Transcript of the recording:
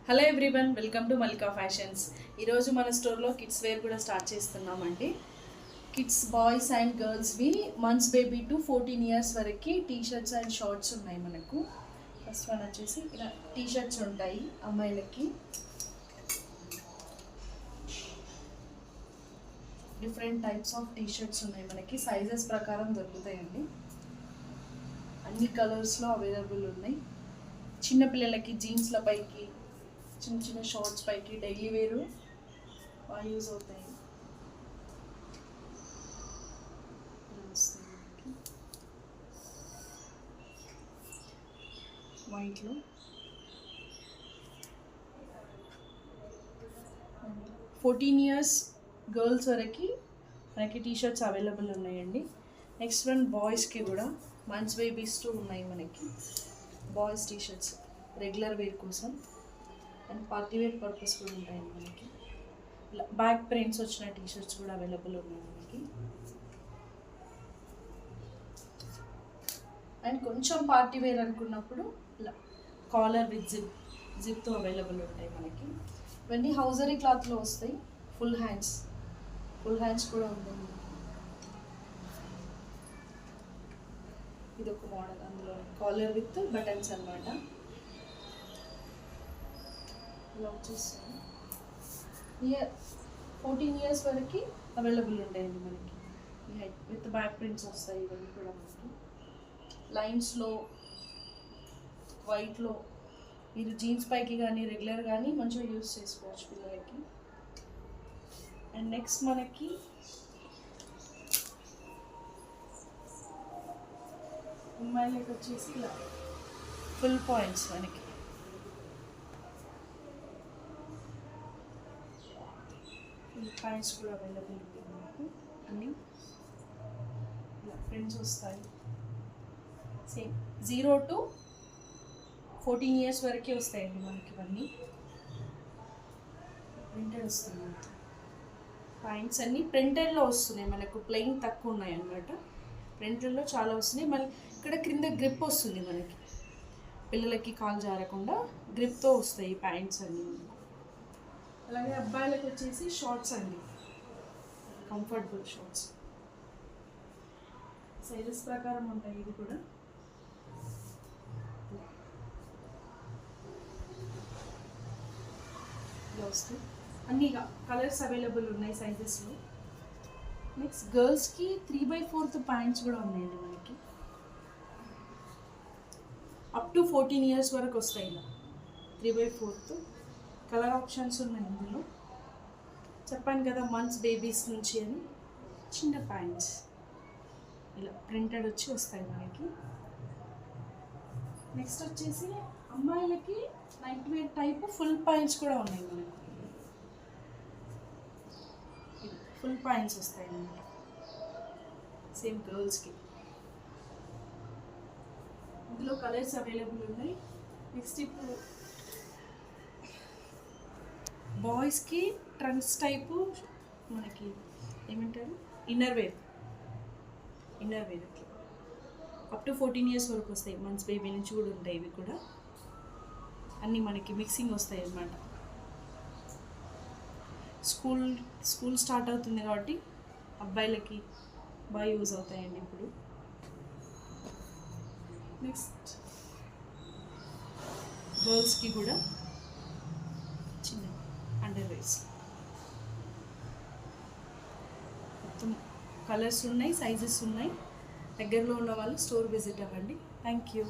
Hello everyone, welcome to Mallika fashions. ఈరోజు మన స్టోర్లో కిడ్స్ వేర్ కూడా స్టార్ట్ చేస్తున్నామండి. కిడ్స్ బాయ్స్ అండ్ గర్ల్స్వి మంత్స్ బేబీ టు 14 ఇయర్స్ వరకు టీ షర్ట్స్ అండ్ షార్ట్స్ ఉన్నాయి మనకు. ఫస్ట్ వన్ వచ్చేసి ఇలా టీ షర్ట్స్ ఉంటాయి అమ్మాయిలకి. Different types of T shirts ఉన్నాయి మనకి, సైజెస్ ప్రకారం దొరుకుతాయండి. అన్ని కలర్స్లో అవైలబుల్ ఉన్నాయి. చిన్నపిల్లలకి జీన్స్ల పైకి, చిన్న చిన్న షార్ట్స్ పైకి డైలీ వేరు బాగా యూజ్ అవుతాయి. వైట్లో 14 ఇయర్స్ గర్ల్స్ వరకు మనకి టీ షర్ట్స్ అవైలబుల్ ఉన్నాయండి. నెక్స్ట్ వన్ బాయ్స్కి కూడా మంత్స్ బేబీస్ టు ఉన్నాయి మనకి. Boys T shirts regular wear కోసం అండ్ పార్టీ వేర్ పర్పస్ కూడా ఉంటాయండి మనకి. బ్యాక్ ప్రింట్స్ వచ్చిన టీ షర్ట్స్ కూడా అవైలబుల్ ఉన్నాయి మనకి. అండ్ కొంచెం పార్టీ వేర్ అనుకున్నప్పుడు కాలర్ విత్ జిప్తో అవైలబుల్ ఉంటాయి మనకి. ఇవన్నీ హౌజరీ క్లాత్లో వస్తాయి. ఫుల్ హ్యాండ్స్ కూడా ఉంది. ఇది ఒక మోడల్, అందులో కాలర్ విత్ బటన్స్ అన్నమాట. ఇలా వచ్చేస్తుంది. 14 ఇయర్స్ వరకు అవైలబుల్ ఉంటాయండి మనకి. విత్ బ్యాక్ ప్రింట్స్ వస్తాయి. ఇవన్నీ కూడా మనకి లైన్స్లో వైట్లో మీరు జీన్స్ పైకి కానీ రెగ్యులర్ కానీ మంచిగా యూస్ చేసుకోవచ్చు పిల్లలకి. అండ్ నెక్స్ట్ మనకి అమ్మాయిలకి వచ్చేసి ఇలా ఫుల్ పాయింట్స్ మనకి. ప్యాంట్స్ కూడా అవైలబుల్ ఉంటాయి మనకు. అన్నీ ఇలా ప్రింట్స్ వస్తాయి. సేమ్ 0 to 14 ఇయర్స్ వరకే వస్తాయండి మనకి. ఇవన్నీ ప్రింటెడ్ వస్తుంది. ప్యాంట్స్ అన్నీ ప్రింటెడ్లో వస్తున్నాయి మనకు. ప్లెయిన్ తక్కువ ఉన్నాయి అన్నమాట. ప్రింటెడ్లో చాలా వస్తున్నాయి. మళ్ళీ ఇక్కడ క్రింద గ్రిప్ వస్తుంది మనకి, పిల్లలకి కాలు జారకుండా గ్రిప్తో వస్తాయి ప్యాంట్స్ అన్నీ. అలాగే అబ్బాయిలకు వచ్చేసి షార్ట్స్ అండి, కంఫర్టబుల్ షార్ట్స్ సైజెస్ ప్రకారం ఉంటాయి. ఇది కూడా ఇలా వస్తాయి. అన్ని కలర్స్ అవైలబుల్ ఉన్నాయి సైజెస్లో. నెక్స్ట్ గర్ల్స్కి 3/4 ప్యాంట్స్ కూడా ఉన్నాయండి మనకి. అప్ టు 14 ఇయర్స్ వరకు వస్తాయి. ఇలా 3/4 కలర్ ఆప్షన్స్ ఉన్నాయి ఇందులో. చెప్పాను కదా మంత్స్ బేబీస్ నుంచి అని. చిన్న ప్యాంట్స్ ఇలా ప్రింటెడ్ వచ్చి వస్తాయి మనకి. నెక్స్ట్ వచ్చేసి అమ్మాయిలకి night wear type full pants కూడా ఉన్నాయి మనకి. ఫుల్ ప్యాంట్స్ వస్తాయి అన్నమాట. సేమ్ గర్ల్స్కి ఇందులో కలర్స్ అవైలబుల్ ఉన్నాయి. నెక్స్ట్ ఇప్పుడు బాయ్స్కి ట్రంక్స్ టైపు మనకి ఏమంటారు, inner wear up to 14 years వరకు వస్తాయి. మంత్స్ బేబీ నుంచి కూడా ఉంటాయి. ఇవి కూడా అన్నీ మనకి మిక్సింగ్ వస్తాయి అన్నమాట. స్కూల్ స్టార్ట్ అవుతుంది కాబట్టి అబ్బాయిలకి బాగా యూజ్ అవుతాయండి ఇప్పుడు. నెక్స్ట్ గర్ల్స్కి కూడా చిన్న అండర్ వేర్స్ మొత్తం కలర్స్ ఉన్నాయి, సైజెస్ ఉన్నాయి. దగ్గరలో ఉన్న వాళ్ళు స్టోర్ విజిట్ అవ్వండి. Thank you.